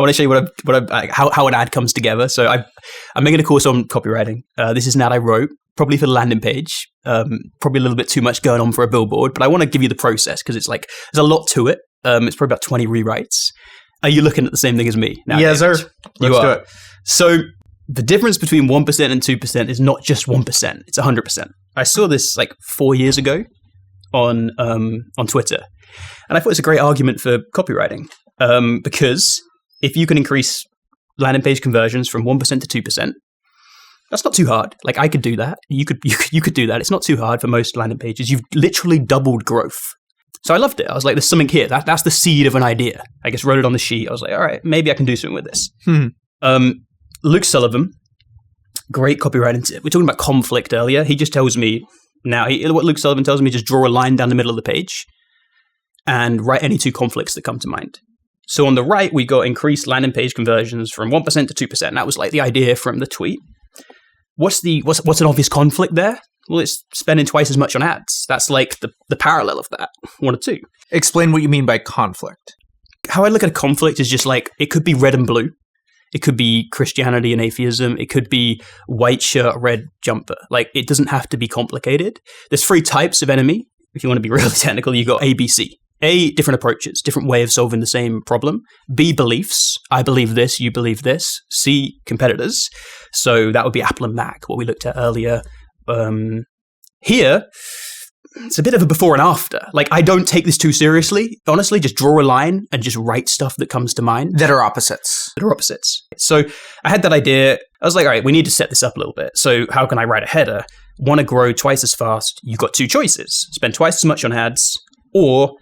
I want to show you how an ad comes together. So I'm making a course on copywriting. This is an ad I wrote, probably for the landing page. Probably a little bit too much going on for a billboard, but I want to give you the process because it's like there's a lot to it. It's probably about 20 rewrites. Are you looking at the same thing as me now? Yes, sir. Let's do it. So the difference between 1% and 2% is not just 1%. It's 100%. I saw this like 4 years ago on Twitter, and I thought it's a great argument for copywriting because if you can increase landing page conversions from 1% to 2%, that's not too hard. Like I could do that. You could do that. It's not too hard for most landing pages. You've literally doubled growth. So I loved it. I was like, there's something here. That's the seed of an idea. I just wrote it on the sheet. I was like, all right, maybe I can do something with this. Luke Sullivan, great copywriting tip. We were talking about conflict earlier. He just tells me now, what Luke Sullivan tells me, just draw a line down the middle of the page and write any two conflicts that come to mind. So on the right, we got increased landing page conversions from 1% to 2%. That was like the idea from the tweet. What's an obvious conflict there? Well, it's spending twice as much on ads. That's like the parallel of that, 1 or 2. Explain what you mean by conflict. How I look at a conflict is just like, it could be red and blue. It could be Christianity and atheism. It could be white shirt, red jumper. Like, it doesn't have to be complicated. There's 3 types of enemy. If you want to be really technical, you got A, B, C. A, different approaches, different way of solving the same problem. B, beliefs. I believe this, you believe this. C, competitors. So that would be Apple and Mac, what we looked at earlier. Here, it's a bit of a before and after. Like, I don't take this too seriously. Honestly, just draw a line and just write stuff that comes to mind. That are opposites. So I had that idea. I was like, all right, we need to set this up a little bit. So how can I write a header? Want to grow twice as fast? You've got 2 choices. Spend twice as much on ads or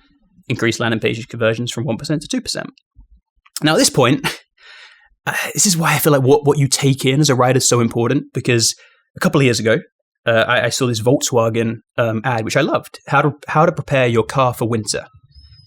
increase landing page conversions from 1% to 2%. Now, at this point, this is why I feel like what you take in as a writer is so important, because a couple of years ago, I saw this Volkswagen ad, which I loved. How to prepare your car for winter.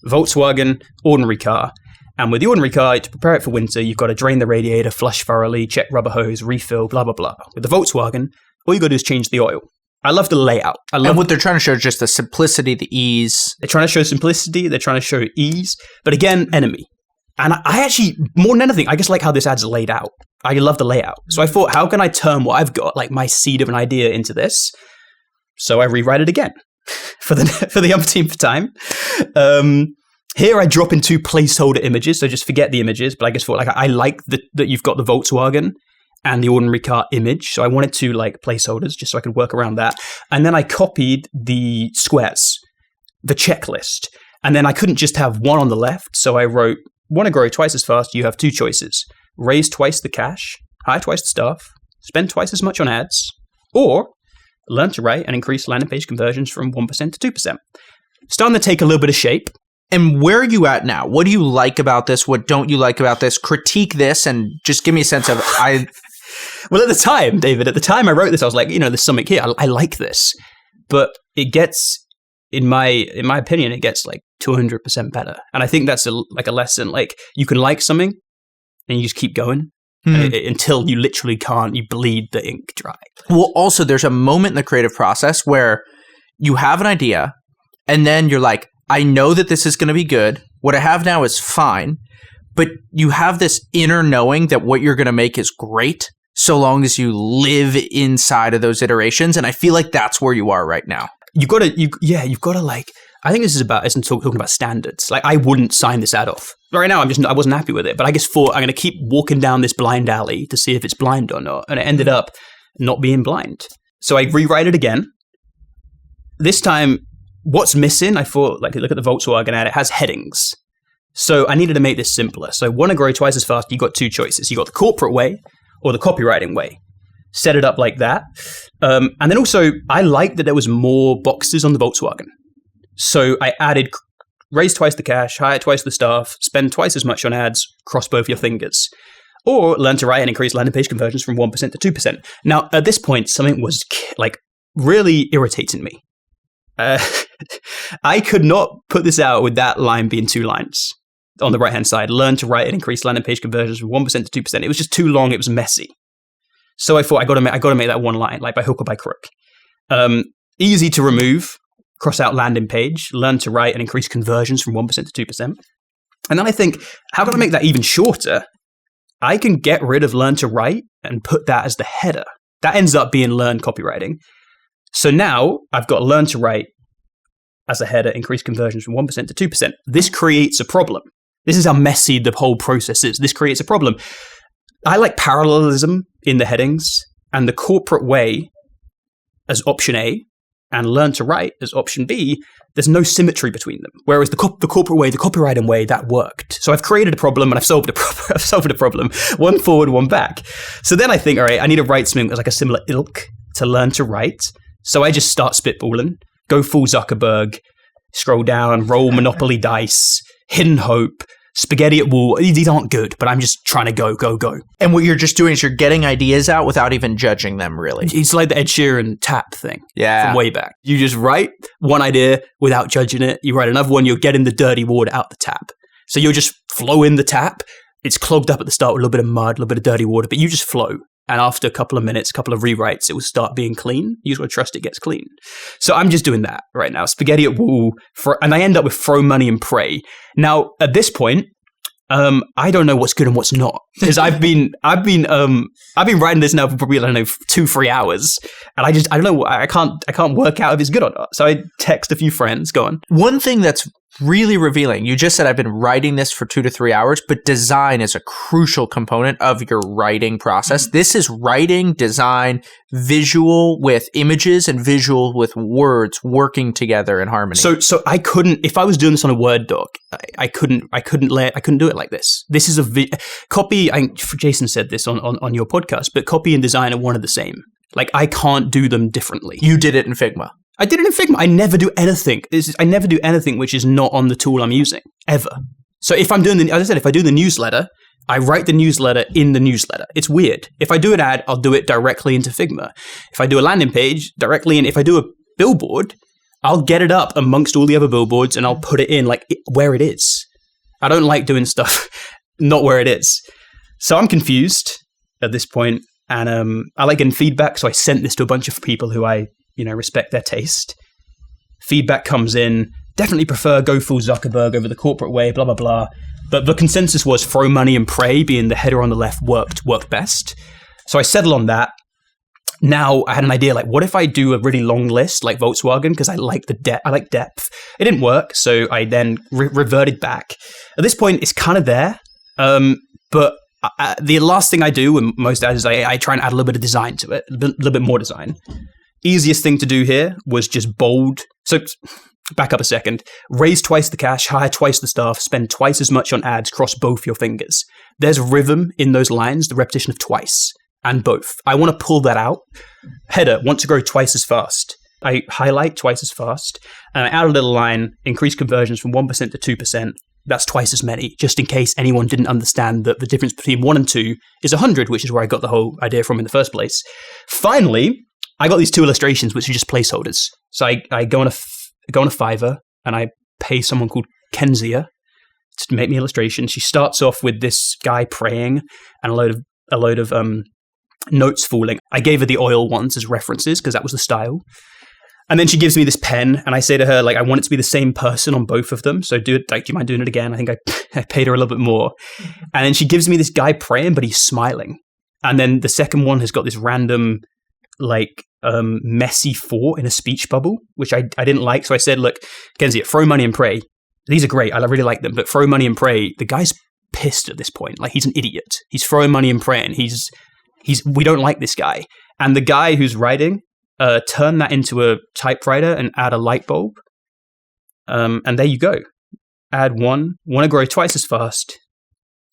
Volkswagen, ordinary car. And with the ordinary car, to prepare it for winter, you've got to drain the radiator, flush thoroughly, check rubber hose, refill, blah, blah, blah. With the Volkswagen, all you got to do is change the oil. I love the layout. And what they're trying to show is just the simplicity, the ease. They're trying to show simplicity. They're trying to show ease. But again, enemy. And I actually, more than anything, I just like how this ad's laid out. I love the layout. So I thought, how can I turn what I've got, like my seed of an idea, into this? So I rewrite it again for the umpteenth time. Here I drop in 2 placeholder images. So just forget the images. But I just thought, like, I like that you've got the Volkswagen and the ordinary car image. So I wanted 2 like placeholders just so I could work around that. And then I copied the squares, the checklist. And then I couldn't just have one on the left. So I wrote, want to grow twice as fast, you have 2 choices. Raise twice the cash, hire twice the staff, spend twice as much on ads, or learn to write and increase landing page conversions from 1% to 2%. Starting to take a little bit of shape. And where are you at now? What do you like about this? What don't you like about this? Critique this and just give me a sense of Well, at the time, David, I wrote this, I was like, there's something here. I like this. But it gets, in my opinion, it gets like 200% better. And I think that's a lesson. Like, you can like something and you just keep going until you literally can't, you bleed the ink dry. Well, also there's a moment in the creative process where you have an idea and then you're like, I know that this is going to be good. What I have now is fine. But you have this inner knowing that what you're going to make is great so long as you live inside of those iterations. And I feel like that's where you are right now. You've got to like, I think this is talking about standards. Like, I wouldn't sign this ad off. Right now, I wasn't happy with it, but I just thought I'm going to keep walking down this blind alley to see if it's blind or not. And it ended up not being blind. So I rewrite it again. This time, what's missing? I thought, like, look at the Volkswagen ad, it has headings. So I needed to make this simpler. So want to grow twice as fast, you got 2 choices. You got the corporate way or the copywriting way. Set it up like that. And then also, I liked that there was more boxes on the Volkswagen. So I added raise twice the cash, hire twice the staff, spend twice as much on ads, cross both your fingers. Or learn to write and increase landing page conversions from 1% to 2%. Now, at this point, something was like really irritating me. I could not put this out with that line being 2 lines on the right-hand side. Learn to write and increase landing page conversions from 1% to 2%. It was just too long. It was messy. So I thought I got to make that one line, like by hook or by crook. Easy to remove. Cross out landing page. Learn to write and increase conversions from 1% to 2%. And then I think, how can I make that even shorter? I can get rid of learn to write and put that as the header. That ends up being learn copywriting. So now I've got learn to write as a header, increase conversions from 1% to 2%. This creates a problem. This is how messy the whole process is. This creates a problem. I like parallelism in the headings, and the corporate way as option A and learn to write as option B. There's no symmetry between them. Whereas the corporate way, the copywriting way, that worked. So I've created a problem and I've solved a problem. One forward, one back. So then I think, all right, I need to write something that's like a similar ilk to learn to write. So I just start spitballing, go full Zuckerberg, scroll down, roll Monopoly dice, hidden hope, spaghetti at wall. These aren't good, but I'm just trying to go. And what you're just doing is you're getting ideas out without even judging them, really. It's like the Ed Sheeran tap thing from way back. You just write one idea without judging it. You write another one, you're getting the dirty water out the tap. So you'll just flow in the tap. It's clogged up at the start with a little bit of mud, a little bit of dirty water, but you just flow. And after a couple of minutes, a couple of rewrites, it will start being clean. You just want to trust it gets clean. So I'm just doing that right now. Spaghetti at wall, and I end up with throw money and pray. Now, at this point, I don't know what's good and what's not, because I've been writing this now for probably, I don't know, 2-3 hours, and I don't know, I can't work out if it's good or not. So I text a few friends. Go on. One thing that's really revealing, you just said I've been writing this for 2 to 3 hours, but design is a crucial component of your writing process. This is writing, design, visual with images and visual with words working together in harmony. So I couldn't, if I was doing this on a Word doc, I couldn't do it like this. This is copy. Jason said this on your podcast, but copy and design are one and the same. Like, I can't do them differently. You did it in Figma. I did it in Figma. I never do anything. I never do anything which is not on the tool I'm using, ever. So if I'm doing as I said, if I do the newsletter, I write the newsletter in the newsletter. It's weird. If I do an ad, I'll do it directly into Figma. If I do a landing page, directly in. If I do a billboard, I'll get it up amongst all the other billboards and I'll put it in where it is. I don't like doing stuff not where it is. So I'm confused at this point, and I like getting feedback. So I sent this to a bunch of people who I respect their taste. Feedback comes in, definitely prefer go full Zuckerberg over the corporate way, blah, blah, blah. But the consensus was throw money and pray, being the header on the left, worked best. So I settled on that. Now I had an idea, like, what if I do a really long list like Volkswagen? Because I like I like depth. It didn't work, so I then reverted back. At this point, it's kind of there. But the last thing I do with most ads is I try and add a little bit of design to it, a little bit more design. Easiest thing to do here was just bold. So back up a second. Raise twice the cash, hire twice the staff, spend twice as much on ads, cross both your fingers. There's rhythm in those lines, the repetition of twice and both. I want to pull that out. Header, want to grow twice as fast. I highlight twice as fast, and I add a little line, increase conversions from 1% to 2%. That's twice as many, just in case anyone didn't understand that the difference between 1 and 2 is 100, which is where I got the whole idea from in the first place. Finally, I got these 2 illustrations, which are just placeholders. So I go on a Fiverr and I pay someone called Kenzia to make me illustrations. She starts off with this guy praying and a load of notes falling. I gave her the oil ones as references because that was the style. And then she gives me this pen, and I say to her, like, I want it to be the same person on both of them. So do you mind doing it again? I think I paid her a little bit more. And then she gives me this guy praying, but he's smiling. And then the second one has got this random, messy fort in a speech bubble, which I didn't like. So I said, look, Kenzie, throw money and pray. These are great. I really like them. But throw money and pray. The guy's pissed at this point. Like, he's an idiot. He's throwing money and praying. We don't like this guy. And the guy who's writing, turn that into a typewriter and add a light bulb. And there you go. Add one. Want to grow twice as fast.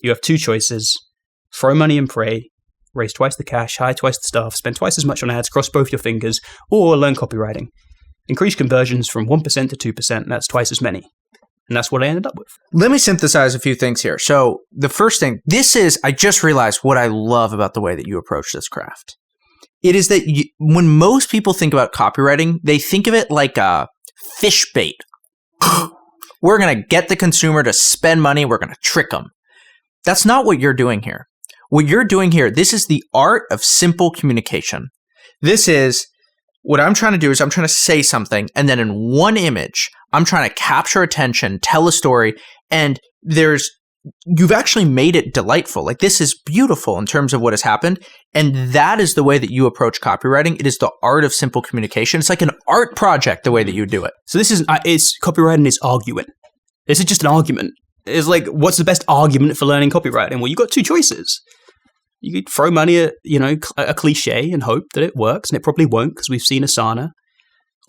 You have 2 choices. Throw money and pray. Raise twice the cash. Hire twice the staff. Spend twice as much on ads. Cross both your fingers. Or learn copywriting. Increase conversions from 1% to 2%. And that's twice as many. And that's what I ended up with. Let me synthesize a few things here. So the first thing, I just realized what I love about the way that you approach this craft. It is that when most people think about copywriting, they think of it like a fish bait. We're going to get the consumer to spend money. We're going to trick them. That's not what you're doing here. What you're doing here, this is the art of simple communication. This is what I'm trying to do is I'm trying to say something, and then in one image, I'm trying to capture attention, tell a story, and there's you've actually made it delightful. Like, this is beautiful in terms of what has happened. And that is the way that you approach copywriting. It is the art of simple communication. It's like an art project, the way that you do it. So this is, it's copywriting is arguing. This is just an argument. It's like, what's the best argument for learning copywriting? Well, you've got two choices. You could throw money at, a cliche and hope that it works, and it probably won't because we've seen Asana.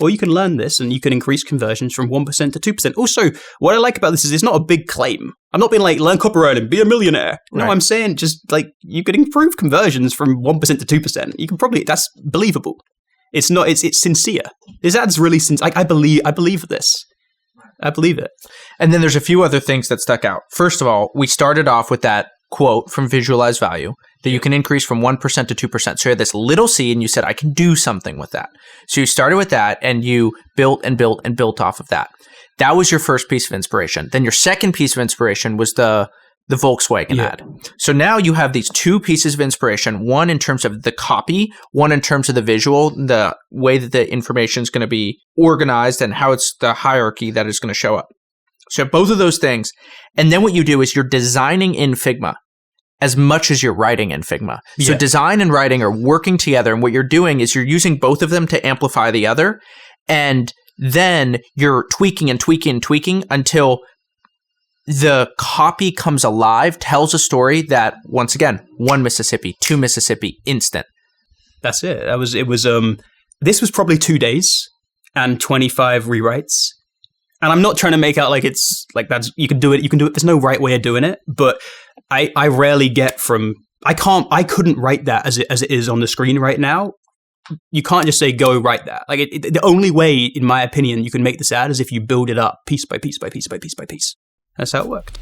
Or you can learn this and you can increase conversions from 1% to 2%. Also, what I like about this is it's not a big claim. I'm not being like, learn copywriting, be a millionaire. No, I'm saying just like you could improve conversions from 1% to 2%. You can probably, that's believable. It's not, it's sincere. This ad's really sincere. I believe this. I believe it. And then there's a few other things that stuck out. First of all, we started off with that quote from Visualize Value that you can increase from 1% to 2%. So you had this little seed and you said, I can do something with that. So you started with that and you built and built and built off of that. That was your first piece of inspiration. Then your second piece of inspiration was the Volkswagen ad. So now you have these two pieces of inspiration, one in terms of the copy, one in terms of the visual, the way that the information is going to be organized and how it's the hierarchy that is going to show up. So both of those things. And then what you do is you're designing in Figma as much as you're writing in Figma. So design and writing are working together. And what you're doing is you're using both of them to amplify the other. And then you're tweaking and tweaking and tweaking until the copy comes alive, tells a story that, once again, 1 Mississippi, 2 Mississippi, instant. That's it. This was probably 2 days and 25 rewrites. And I'm not trying to make out like it's like that's you can do it. There's no right way of doing it. But I rarely get from I couldn't write that as it is on the screen right now. You can't just say go write that. Like the only way, in my opinion, you can make this ad is if you build it up piece by piece by piece by piece by piece. That's how it worked.